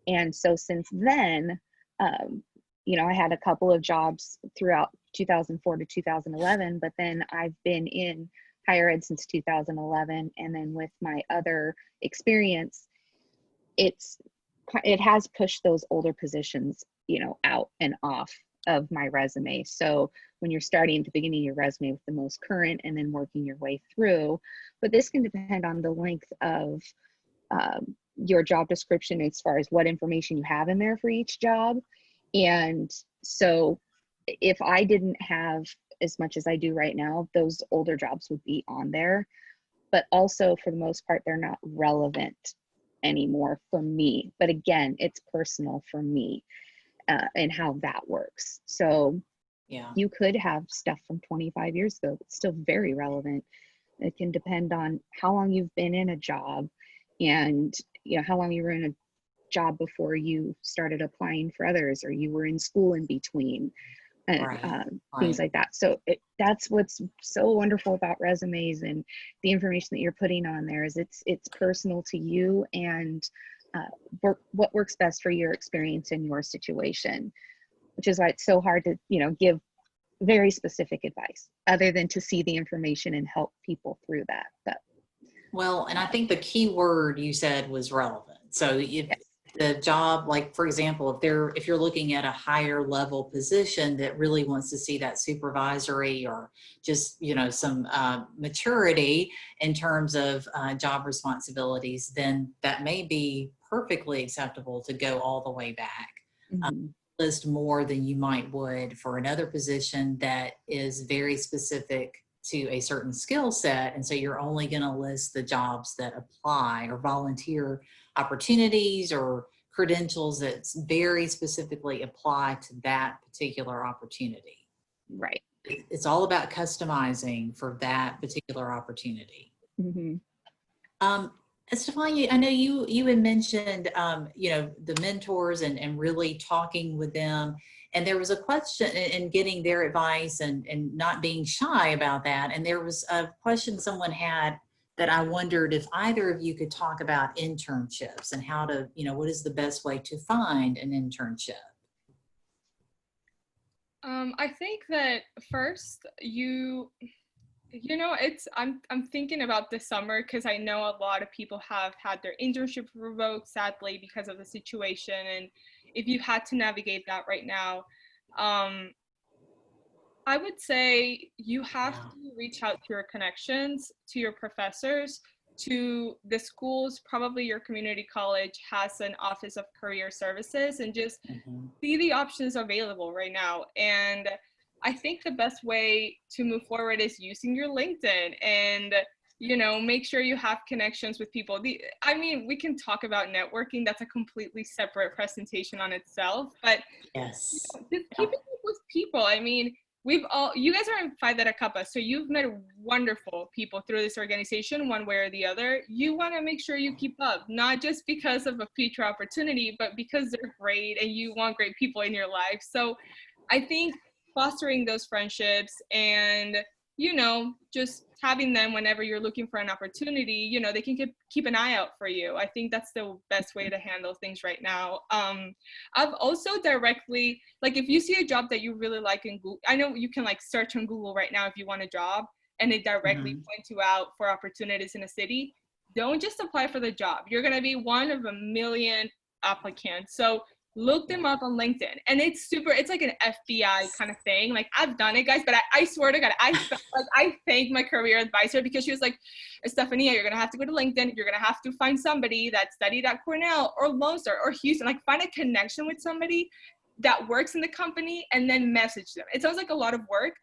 And so since then, I had a couple of jobs throughout 2004 to 2011, but then I've been in higher ed since 2011. And then with my other experience, it has pushed those older positions, out and off of my resume. So when you're starting at the beginning of your resume with the most current and then working your way through, but this can depend on the length of your job description as far as what information you have in there for each job. And so if I didn't have as much as I do right now, those older jobs would be on there. But also, for the most part, they're not relevant anymore for me. But again, it's personal for me and how that works. So Yeah. you could have stuff from 25 years ago that's still very relevant. It can depend on how long you've been in a job, and how long you were in a job before you started applying for others, or you were in school in between, and Right. things like that. So that's what's so wonderful about resumes and the information that you're putting on there, is it's personal to you, and what works best for your experience in your situation, which is why it's so hard to give very specific advice other than to see the information and help people through that. But Well, and I think the key word you said was relevant. So if yes. the job, like for example, if you're looking at a higher level position that really wants to see that supervisory or just some maturity in terms of job responsibilities, then that may be perfectly acceptable to go all the way back. Mm-hmm. List more than you might would for another position that is very specific to a certain skill set. And so you're only going to list the jobs that apply, or volunteer opportunities or credentials that very specifically apply to that particular opportunity. Right. It's all about customizing for that particular opportunity. Mm-hmm. Estefania, I know you had mentioned, the mentors and really talking with them. And there was a question in getting their advice and not being shy about that. And there was a question someone had that I wondered if either of you could talk about internships and how to, what is the best way to find an internship? I think that first I'm thinking about this summer, because I know a lot of people have had their internship revoked, sadly, because of the situation, and if you had to navigate that right now, I would say you have Yeah. to reach out to your connections, to your professors, to the schools. Probably your community college has an office of career services, and just Mhm. see the options available right now. And I think the best way to move forward is using your LinkedIn, and make sure you have connections with people. I mean, we can talk about networking. That's a completely separate presentation on itself, but Yes. just Yeah. keeping up with people. I mean, you guys are in Phi Theta Kappa, so you've met wonderful people through this organization, one way or the other. You want to make sure you keep up, not just because of a future opportunity, but because they're great and you want great people in your life. So I think fostering those friendships and, just having them whenever you're looking for an opportunity, they can keep an eye out for you. I think that's the best way to handle things right now. I've also directly, like, if you see a job that you really like in Google, I know you can like search on Google right now if you want a job, and it directly Mhm. points you out for opportunities in a city. Don't just apply for the job. You're going to be one of a million applicants. So look them up on LinkedIn. And it's like an FBI kind of thing. Like, I've done it, guys, but I swear to God, I felt like I thanked my career advisor, because she was like, Estefania, you're going to have to go to LinkedIn. You're going to have to find somebody that studied at Cornell or Lone Star or Houston. Like, find a connection with somebody that works in the company and then message them. It sounds like a lot of work,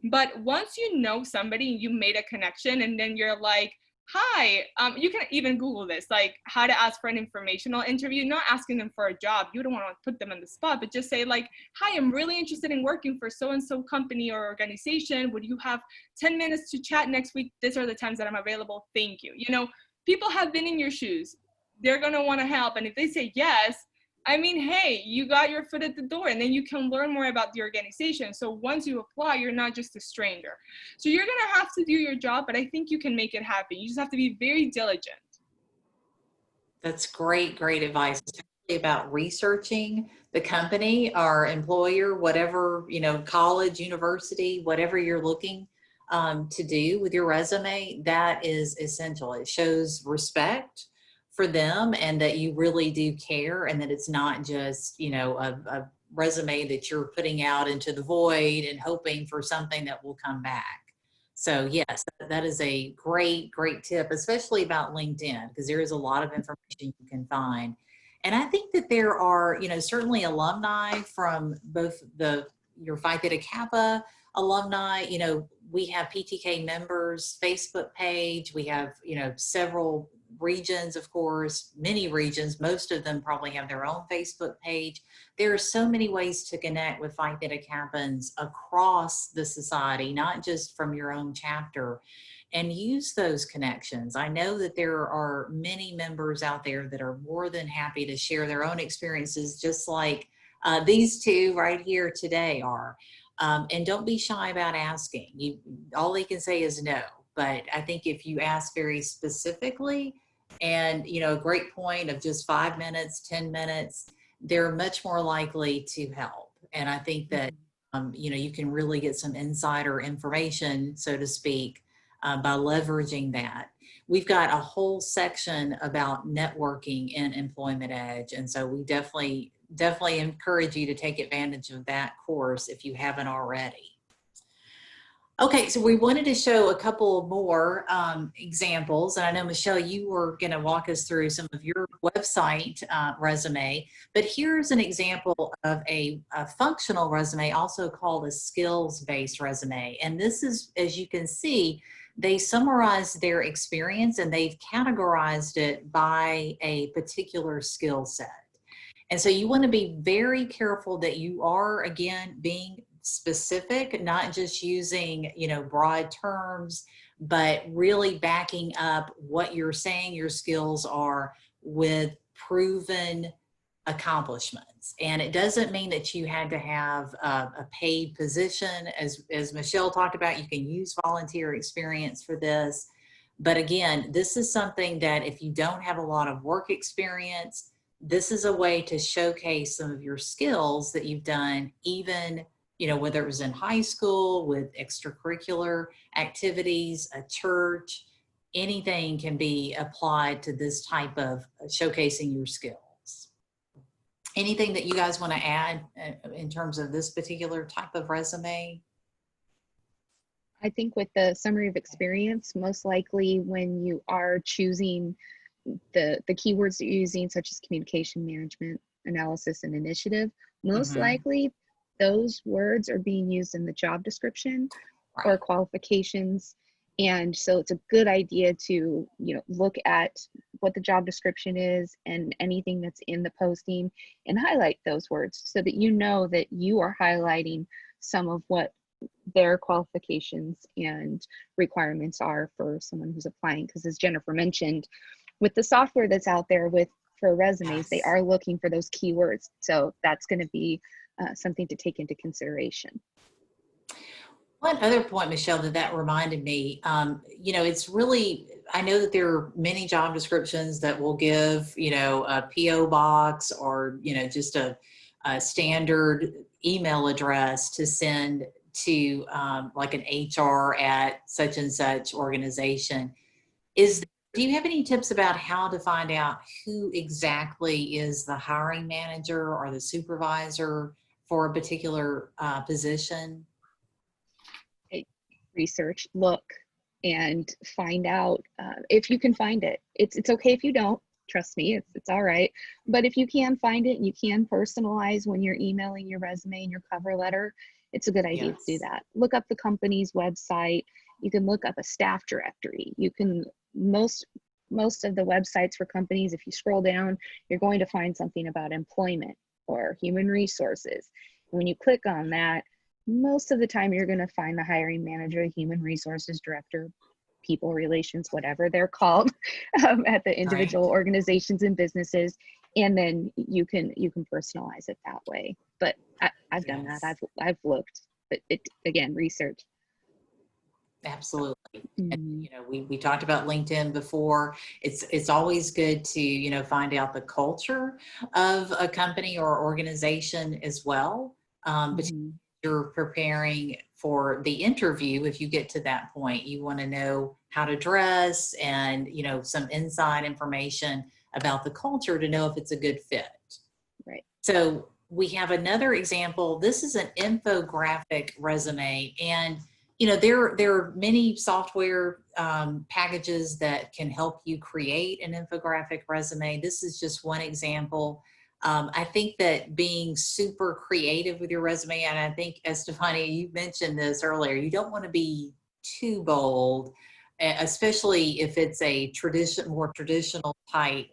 but once you know somebody and you made a connection, and then you're like, hi, you can even Google this, like how to ask for an informational interview, not asking them for a job. You don't want to put them on the spot, but just say like, hi, I'm really interested in working for so-and-so company or organization. Would you have 10 minutes to chat next week? These are the times that I'm available. Thank you. People have been in your shoes. They're going to want to help. And if they say yes, I mean, hey, you got your foot at the door, and then you can learn more about the organization. So once you apply, you're not just a stranger. So you're going to have to do your job, but I think you can make it happen. You just have to be very diligent. That's great advice, especially about researching the company or employer, whatever, college, university, whatever you're looking to do with your resume. That is essential. It shows respect for them and that you really do care, and that it's not just, a resume that you're putting out into the void and hoping for something that will come back. So yes, that is a great tip, especially about LinkedIn, because there is a lot of information you can find. And I think that there are, certainly alumni from both your Phi Theta Kappa alumni. We have PTK members Facebook page. We have, several regions, of course, many regions. Most of them probably have their own Facebook page. There are so many ways to connect with Phi Theta Kappans across the society, not just from your own chapter, and use those connections. I know that there are many members out there that are more than happy to share their own experiences, just like these two right here today are. And don't be shy about asking. All they can say is no. But I think if you ask very specifically, and a great point of just 5 minutes, 10 minutes, they're much more likely to help. And I think that you can really get some insider information, so to speak, by leveraging that. We've got a whole section about networking in Employment Edge, and so we definitely encourage you to take advantage of that course if you haven't already. Okay, so we wanted to show a couple more examples, and I know, Michelle, you were going to walk us through some of your website resume, but here's an example of a functional resume, also called a skills-based resume. And this is, as you can see, they summarize their experience and they've categorized it by a particular skill set. And so you want to be very careful that you are, again, being specific, not just using, broad terms, but really backing up what you're saying your skills are with proven accomplishments. And it doesn't mean that you had to have a paid position. As Michelle talked about, you can use volunteer experience for this. But again, this is something that if you don't have a lot of work experience, this is a way to showcase some of your skills that you've done, even whether it was in high school with extracurricular activities, a church, anything can be applied to this type of showcasing your skills. Anything that you guys want to add in terms of this particular type of resume? I think with the summary of experience, most likely when you are choosing the keywords that you're using, such as communication management, analysis, and initiative, most likely those words are being used in the job description or qualifications. And so it's a good idea to, look at what the job description is and anything that's in the posting and highlight those words so that you know that you are highlighting some of what their qualifications and requirements are for someone who's applying. Because as Jennifer mentioned, with the software that's out there for resumes, they are looking for those keywords. So that's going to be something to take into consideration. One other point, Michelle, that reminded me, it's really, I know that there are many job descriptions that will give, a PO box or, just a standard email address to send to like an HR at such and such organization. Do you have any tips about how to find out who exactly is the hiring manager or the supervisor for a particular position? Research, look, and find out if you can find it. It's okay if you don't. Trust me, it's all right. But if you can find it and you can personalize when you're emailing your resume and your cover letter, it's a good idea to do that. Look up the company's website. You can look up a staff directory. You can, most of the websites for companies, if you scroll down, you're going to find something about employment or human resources. When you click on that, most of the time you're going to find the hiring manager, human resources director, people relations, whatever they're called at the individual organizations and businesses. And then you can personalize it that way. But I've done that. I've looked, but again, research. Absolutely. And, we talked about LinkedIn before. It's always good to, find out the culture of a company or organization as well. But you're preparing for the interview, if you get to that point, you want to know how to dress and, some inside information about the culture to know if it's a good fit. Right. So we have another example. This is an infographic resume, and there are many software packages that can help you create an infographic resume. This is just one example. I think that being super creative with your resume, and I think, Estefania, you mentioned this earlier, you don't want to be too bold, especially if it's a more traditional type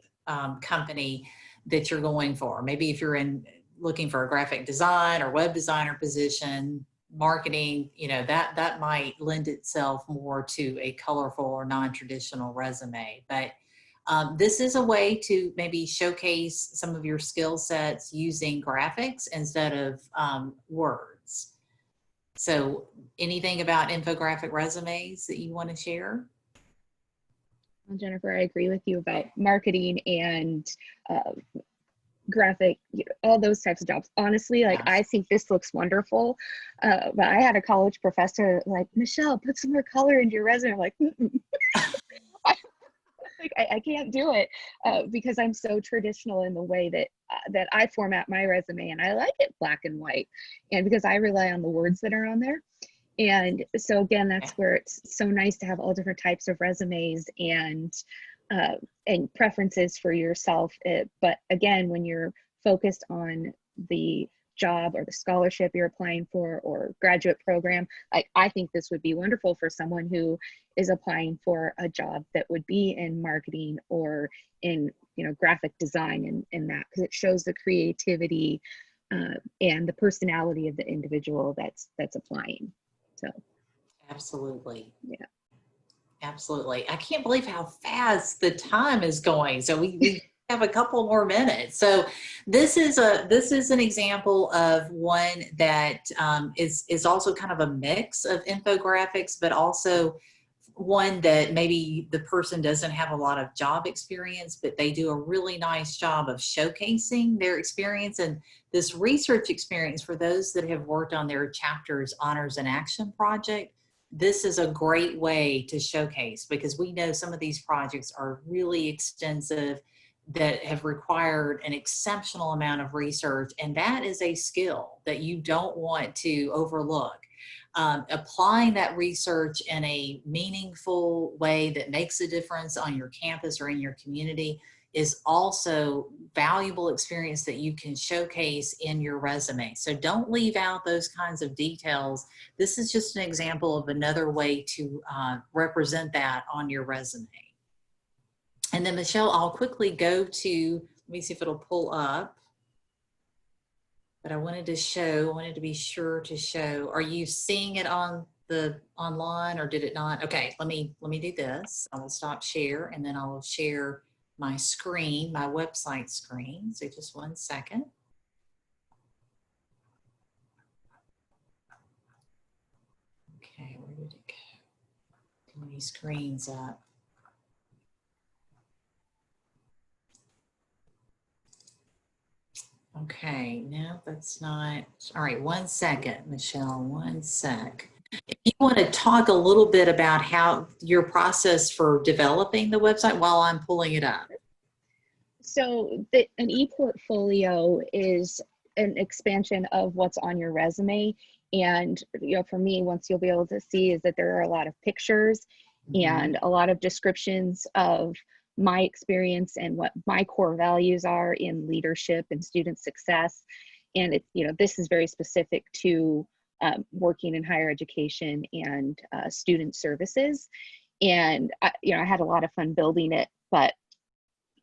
company that you're going for. Maybe if you're looking for a graphic design or web designer position, marketing, that might lend itself more to a colorful or non-traditional resume. But this is a way to maybe showcase some of your skill sets using graphics instead of words. So anything about infographic resumes that you want to share? Well, Jennifer, I agree with you about marketing and graphic, all those types of jobs. Honestly, I think this looks wonderful. But I had a college professor like, Michelle, put some more color into your resume. I'm like, I can't do it because I'm so traditional in the way that I format my resume, and I like it black and white, and because I rely on the words that are on there. And so again, that's where it's so nice to have all different types of resumes and preferences for yourself. But again, when you're focused on the job or the scholarship you're applying for or graduate program, I think this would be wonderful for someone who is applying for a job that would be in marketing or in graphic design and that, because it shows the creativity and the personality of the individual that's applying. So absolutely. Yeah. Absolutely. I can't believe how fast the time is going. So we have a couple more minutes. So this is an example of one that is also kind of a mix of infographics, but also one that maybe the person doesn't have a lot of job experience, but they do a really nice job of showcasing their experience and this research experience for those that have worked on their chapter's honors and action project. This is a great way to showcase, because we know some of these projects are really extensive. that have required an exceptional amount of research, and that is a skill that you don't want to overlook. Applying that research in a meaningful way that makes a difference on your campus or in your community is also valuable experience that you can showcase in your resume. So don't leave out those kinds of details. This is just an example of another way to represent that on your resume. And then Michelle, I'll quickly go to, let me see if it'll pull up. But I wanted to be sure to show, are you seeing it on the online or did it not? Okay, let me do this. I will stop share and then I will share my screen, my website screen. So just 1 second. Okay, where did it go? Too many screens up. Okay, no, that's not. All right, 1 second, Michelle, 1 sec. If you want to talk a little bit about how your process for developing the website while I'm pulling it up. So an e-portfolio is an expansion of what's on your resume. And, you know, for me, once you'll be able to see is that there are a lot of pictures and a lot of descriptions of my experience and what my core values are in leadership and student success. And it, you know, this is very specific to working in higher education and student services. And you know, I had a lot of fun building it, but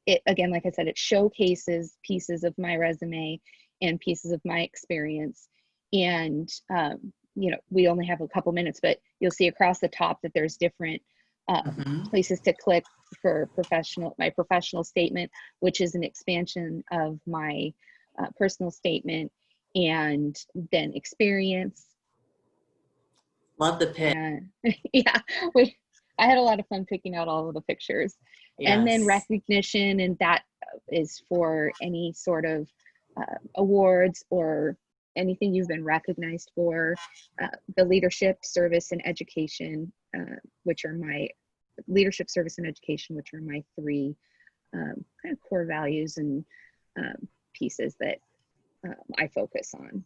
it, again, like I said, it showcases pieces of my resume and pieces of my experience. And you know, we only have a couple minutes, but you'll see across the top that there's different places to click for my professional statement, which is an expansion of my personal statement, and then experience. Love the pic. Yeah, I had a lot of fun picking out all of the pictures. Yes. And then recognition, and that is for any sort of awards or anything you've been recognized for. The leadership, service, and education, which are my leadership, service, and education, which are my three kind of core values and pieces that I focus on.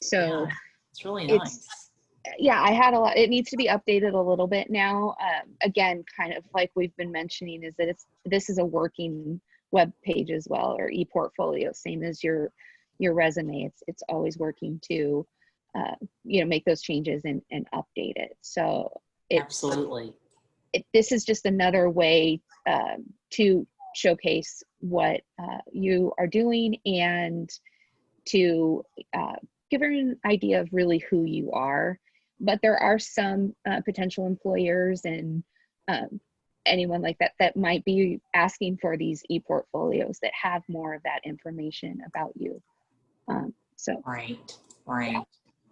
So yeah, it's really nice. Yeah, I had a lot. It needs to be updated a little bit now. Again, kind of like we've been mentioning, is that this is a working web page as well, or e-portfolio, same as your resume. It's always working to you know, make those changes and update it. So absolutely, this is just another way to showcase what you are doing and to give her an idea of really who you are. But there are some potential employers and anyone like that might be asking for these e-portfolios that have more of that information about you. So right. Yeah.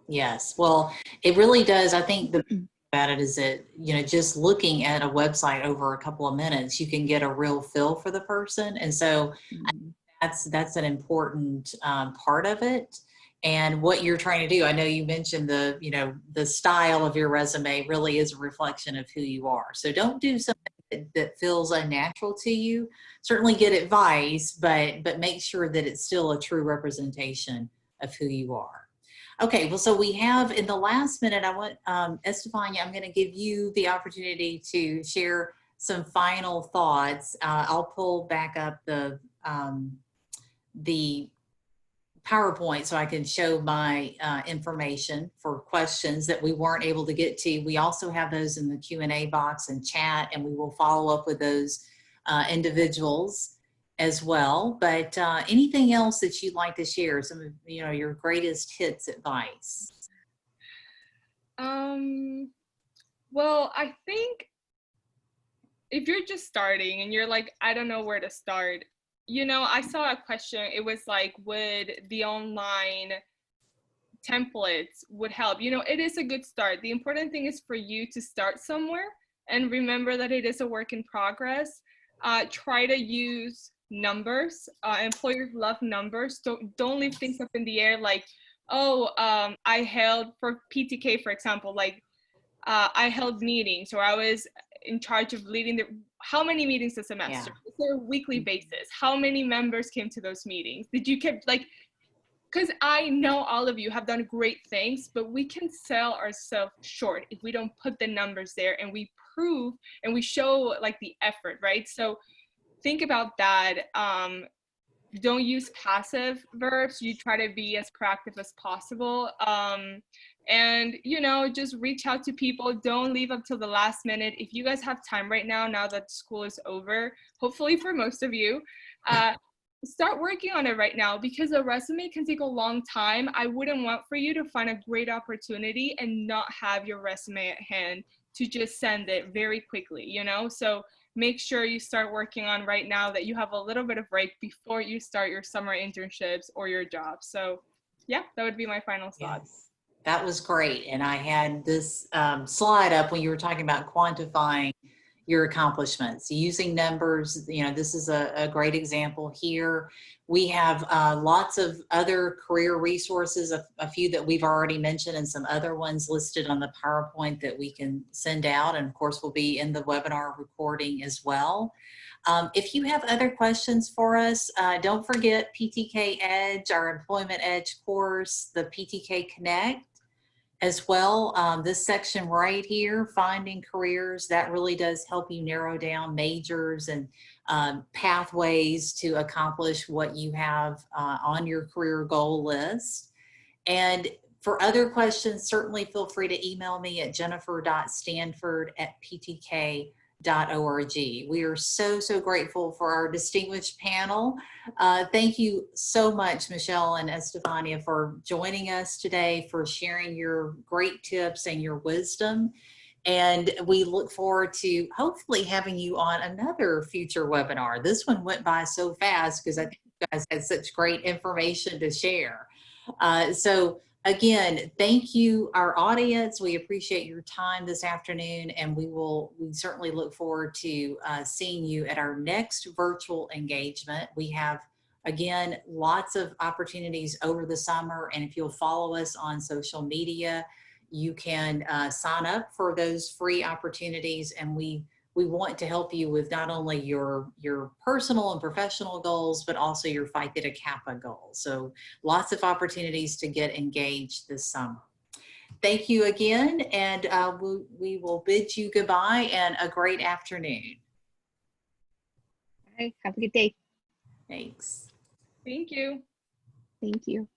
Yes. Well, it really does. I think the about it is that, you know, just looking at a website over a couple of minutes, you can get a real feel for the person, and so that's an important part of it. And what you're trying to do, I know you mentioned the style of your resume really is a reflection of who you are. So don't do something that feels unnatural to you. Certainly get advice, but make sure that it's still a true representation of who you are. Okay, well, so we have, in the last minute, I want, Estefania, I'm going to give you the opportunity to share some final thoughts. I'll pull back up the PowerPoint so I can show my information for questions that we weren't able to get to. We also have those in the Q&A box and chat, and we will follow up with those individuals as well. But anything else that you'd like to share, some of your greatest hits advice? Well, I think if you're just starting and you're like, I don't know where to start, I saw a question. It was like, would the online templates would help? It is a good start. The important thing is for you to start somewhere and remember that it is a work in progress. Try to use numbers. Employers love numbers. Don't leave things up in the air like, I held, for PTK, for example, like I held meetings, or I was in charge of leading how many meetings a semester? Is there a weekly basis? How many members came to those meetings? Did you keep like, because I know all of you have done great things, but we can sell ourselves short if we don't put the numbers there and we prove and we show like the effort, right? So think about that. Don't use passive verbs. You try to be as proactive as possible. And, you know, just reach out to people. Don't leave up till the last minute. If you guys have time right now that school is over, hopefully for most of you, start working on it right now, because a resume can take a long time. I wouldn't want for you to find a great opportunity and not have your resume at hand to just send it very quickly, you know? So make sure you start working on right now, that you have a little bit of break before you start your summer internships or your job. So yeah, that would be my final thoughts. Yes, that was great. And I had this slide up when you were talking about quantifying your accomplishments, using numbers. You know, this is a great example here. We have lots of other career resources, a few that we've already mentioned and some other ones listed on the PowerPoint that we can send out. And of course, will be in the webinar recording as well. If you have other questions for us, don't forget PTK Edge, our Employment Edge course, the PTK Connect as well. This section right here, finding careers, that really does help you narrow down majors and pathways to accomplish what you have on your career goal list. And for other questions, certainly feel free to email me at jennifer.stanford@ptk.org. We are so, so grateful for our distinguished panel. Thank you so much, Michelle and Estefania, for joining us today, for sharing your great tips and your wisdom. And we look forward to hopefully having you on another future webinar. This one went by so fast because I think you guys had such great information to share. So again, thank you, our audience. We appreciate your time this afternoon, and we certainly look forward to seeing you at our next virtual engagement. We have, again, lots of opportunities over the summer, and if you'll follow us on social media, you can sign up for those free opportunities, and we want to help you with not only your personal and professional goals, but also your Phi Theta Kappa goals. So lots of opportunities to get engaged this summer. Thank you again, and we will bid you goodbye and a great afternoon. All right, have a good day. Thanks. Thank you. Thank you.